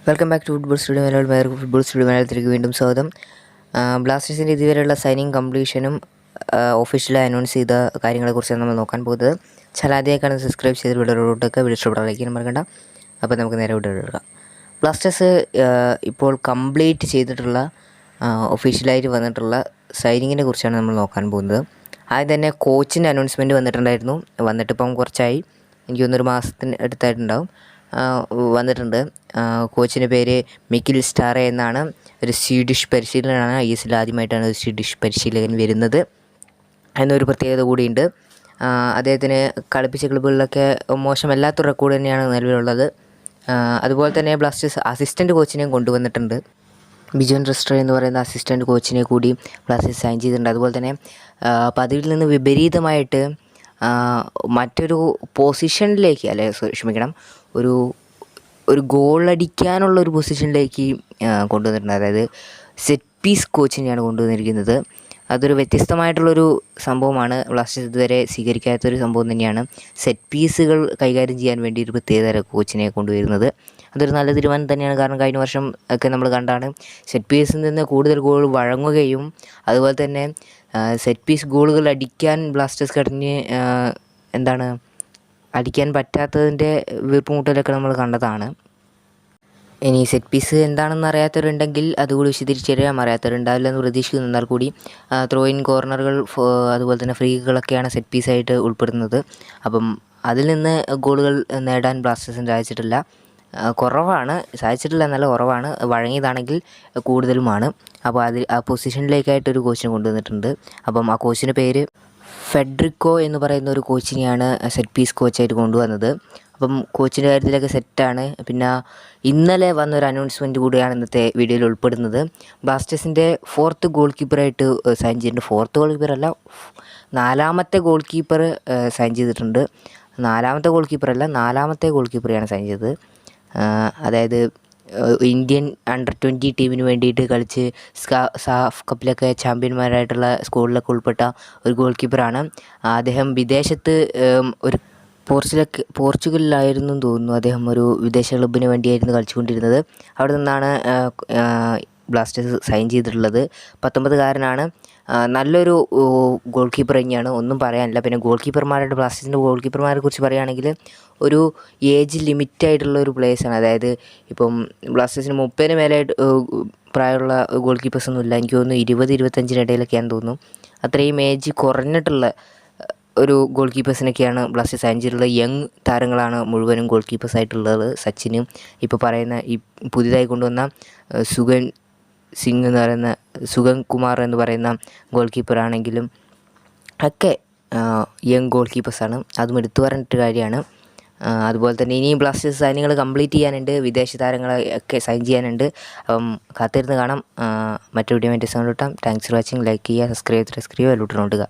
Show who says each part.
Speaker 1: Welcome back to football studio Malayalam. Football studio മലയാളത്തിലേക്ക് വീണ്ടും സ്വാഗതം. ബ്ലാസ്റ്റേഴ്സിൻ്റെ ഇതുവരെയുള്ള സൈനിങ് കംപ്ലീഷനും ഒഫീഷ്യലായി അനൗൺസ് ചെയ്ത കാര്യങ്ങളെക്കുറിച്ചാണ് നമ്മൾ നോക്കാൻ പോകുന്നത്. ആദ്യമായിക്കാണ് സബ്സ്ക്രൈബ് ചെയ്ത് വീഡിയോയിലോട്ടൊക്കെ ഇഷ്ടപ്പെടാൻ മറക്കണ്ട. അപ്പോൾ നമുക്ക് നേരെ വീഡിയോ എടുക്കാം. ബ്ലാസ്റ്റേഴ്സ് ഇപ്പോൾ കംപ്ലീറ്റ് ചെയ്തിട്ടുള്ള ഒഫീഷ്യലായിട്ട് വന്നിട്ടുള്ള സൈനിങ്ങിനെ കുറിച്ചാണ് നമ്മൾ നോക്കാൻ പോകുന്നത്. ആദ്യം തന്നെ കോച്ചിൻ്റെ അനൗൺസ്മെൻറ്റ് വന്നിട്ടിപ്പം കുറച്ചായി, എനിക്ക് തോന്നുന്നൊരു മാസത്തിന് അടുത്തായിട്ടുണ്ടാവും വന്നിട്ടുണ്ട്. കോച്ചിൻ്റെ പേര് മിക്കിൽ സ്റ്റാറെ എന്നാണ്. ഒരു സ്വീഡിഷ് പരിശീലകനാണ്. ISL ആദ്യമായിട്ടാണ് ഒരു സ്വീഡിഷ് പരിശീലകൻ വരുന്നത് എന്നൊരു പ്രത്യേകത കൂടിയുണ്ട്. അദ്ദേഹത്തിന് കളിപ്പിച്ച ക്ലബ്ബുകളിലൊക്കെ മോശമല്ലാത്ത റെക്കോർഡ് തന്നെയാണ് നിലവിലുള്ളത്. അതുപോലെ തന്നെ ബ്ലാസ്റ്റേഴ്സ് അസിസ്റ്റൻറ്റ് കോച്ചിനെയും കൊണ്ടുവന്നിട്ടുണ്ട്. ബിജോൺ റെസ്റ്റർ എന്ന് പറയുന്ന അസിസ്റ്റൻറ്റ് കോച്ചിനെ കൂടി ബ്ലാസ്റ്റേഴ്സ് സൈൻ ചെയ്തിട്ടുണ്ട്. അതുപോലെ തന്നെ പതിവിൽ നിന്ന് വിപരീതമായിട്ട് മറ്റൊരു പൊസിഷനിലേക്ക് ഒരു ഗോളടിക്കാനുള്ളൊരു പൊസിഷനിലേക്ക് കൊണ്ടുവന്നിട്ടുണ്ട്. അതായത് സെറ്റ് പീസ് കോച്ചിനെയാണ് കൊണ്ടുവന്നിരിക്കുന്നത്. അതൊരു വ്യത്യസ്തമായിട്ടുള്ളൊരു സംഭവമാണ്. ബ്ലാസ്റ്റേഴ്സ് ഇതുവരെ സ്വീകരിക്കാത്തൊരു സംഭവം തന്നെയാണ്. സെറ്റ് പീസുകൾ കൈകാര്യം ചെയ്യാൻ വേണ്ടി ഒരു പ്രത്യേകതര കോച്ചിനെ കൊണ്ടുവരുന്നത്. അതൊരു നല്ല തീരുമാനം തന്നെയാണ്. കാരണം കഴിഞ്ഞ വർഷം ഒക്കെ നമ്മൾ കണ്ടാണ് സെറ്റ് പീസിൽ നിന്ന് കൂടുതൽ ഗോൾ വഴങ്ങുകയും അതുപോലെ തന്നെ സെറ്റ് പീസ് ഗോളുകൾ അടിക്കാൻ ബ്ലാസ്റ്റേഴ്സ് അടിക്കാൻ പറ്റാത്തതിൻ്റെ വീർപ്പുമുട്ടലൊക്കെ നമ്മൾ കണ്ടതാണ്. ഇനി സെറ്റ് പീസ് എന്താണെന്ന് അറിയാത്തവരുണ്ടെങ്കിൽ അതുകൂടി വിശദീകരിച്ചറിയാൻ അറിയാത്തവരുണ്ടാവില്ല എന്ന് പ്രതീക്ഷിക്കുന്നു. എന്നാൽ കൂടി ത്രോ ഇൻ കോർണറുകൾ അതുപോലെ തന്നെ ഫ്രീകളൊക്കെയാണ് സെറ്റ് പീസായിട്ട് ഉൾപ്പെടുന്നത്. അപ്പം അതിൽ നിന്ന് ഗോളുകൾ നേടാൻ ബ്ലാസ്റ്റേഴ്സിന് സാധിച്ചിട്ടില്ല. എന്നല്ല, കുറവാണ്. വഴങ്ങിയതാണെങ്കിൽ കൂടുതലുമാണ്. അപ്പോൾ ആ പൊസിഷനിലേക്കായിട്ടൊരു കോച്ചിനെ കൊണ്ടുവന്നിട്ടുണ്ട്. അപ്പം ആ കോച്ചിൻ്റെ പേര് ഫെഡറിക്കോ എന്ന് പറയുന്ന ഒരു കോച്ചിനെയാണ് സെറ്റ് പീസ് കോച്ചായിട്ട് കൊണ്ടുവന്നത്. അപ്പം കോച്ചിൻ്റെ കാര്യത്തിലൊക്കെ സെറ്റാണ്. പിന്നെ ഇന്നലെ വന്നൊരു അനൗൺസ്മെൻറ്റ് കൂടിയാണ് ഇന്നത്തെ വീഡിയോയിൽ ഉൾപ്പെടുന്നത്. ബ്ലാസ്റ്റേഴ്സിൻ്റെ 4th ഗോൾ കീപ്പറായിട്ട് സൈൻ ചെയ്തിട്ടുണ്ട്. 4th ഗോൾ കീപ്പറല്ല, 4ാമത്തെ ഗോൾ കീപ്പർ സൈൻ ചെയ്തിട്ടുണ്ട്. 4ാമത്തെ ഗോൾ കീപ്പറെയാണ് സൈൻ ചെയ്തത്. അതായത് ഇന്ത്യൻ അണ്ടർ 20 ടീമിന് വേണ്ടിയിട്ട് കളിച്ച് സാഫ് കപ്പിലൊക്കെ ചാമ്പ്യന്മാരായിട്ടുള്ള സ്കൂളിലൊക്കെ ഉൾപ്പെട്ട ഒരു ഗോൾ കീപ്പറാണ്. അദ്ദേഹം വിദേശത്ത് ഒരു പോർച്ചുഗലിലായിരുന്നു തോന്നുന്നു. അദ്ദേഹം ഒരു വിദേശ ക്ലബ്ബിന് വേണ്ടിയായിരുന്നു കളിച്ചുകൊണ്ടിരുന്നത്. അവിടെ നിന്നാണ് ബ്ലാസ്റ്റേഴ്സ് സൈൻ ചെയ്തിട്ടുള്ളത്. 19കാരനാണ്. നല്ലൊരു ഗോൾ കീപ്പർ തന്നെയാണ്, ഒന്നും പറയാനില്ല. പിന്നെ ബ്ലാസ്റ്റേഴ്സിൻ്റെ ഗോൾ കീപ്പർമാരെ കുറിച്ച് പറയുകയാണെങ്കിൽ ഒരു ഏജ് ലിമിറ്റായിട്ടുള്ള ഒരു പ്ലേയേഴ്സാണ്. അതായത് ഇപ്പം ബ്ലാസ്റ്റേഴ്സിന് 30 മേലായിട്ട് പ്രായമുള്ള ഗോൾ കീപ്പേഴ്സൊന്നും ഇല്ല. എനിക്ക് തോന്നുന്നു 20-25 ഇടയിലൊക്കെയാണെന്ന് തോന്നുന്നു. അത്രയും ഏജ് കുറഞ്ഞിട്ടുള്ള ഒരു ഗോൾ കീപ്പേഴ്സിനൊക്കെയാണ് ബ്ലാസ്റ്റേഴ്സ് സൈൻ ചെയ്തിട്ടുള്ളത്. യങ് താരങ്ങളാണ് മുഴുവനും ഗോൾ കീപ്പേഴ്സായിട്ടുള്ളത്. സച്ചിനും ഇപ്പോൾ പറയുന്ന ഈ പുതിയതായി കൊണ്ടുവന്ന സുഗൻ കുമാർ എന്ന് പറയുന്ന ഗോൾ കീപ്പറാണെങ്കിലും ഒക്കെ യങ് ഗോൾ കീപ്പേഴ്സാണ്. അതും എടുത്തു പറഞ്ഞിട്ട് കാര്യമാണ്. അതുപോലെ തന്നെ ഇനിയും ബ്ലാസ്റ്റേഴ്സ് സൈനികൾ കംപ്ലീറ്റ് ചെയ്യാനുണ്ട്. വിദേശ താരങ്ങളെ ഒക്കെ സൈൻ ചെയ്യാനുണ്ട്. അപ്പം കാത്തിരുന്ന് കാണാം. മറ്റു വീഡിയോ കിട്ടാം. Thanks for watching. ലൈക്ക് ചെയ്യുക, സബ്സ്ക്രൈബ് അതിലൂട്ട് നോട്ടുക.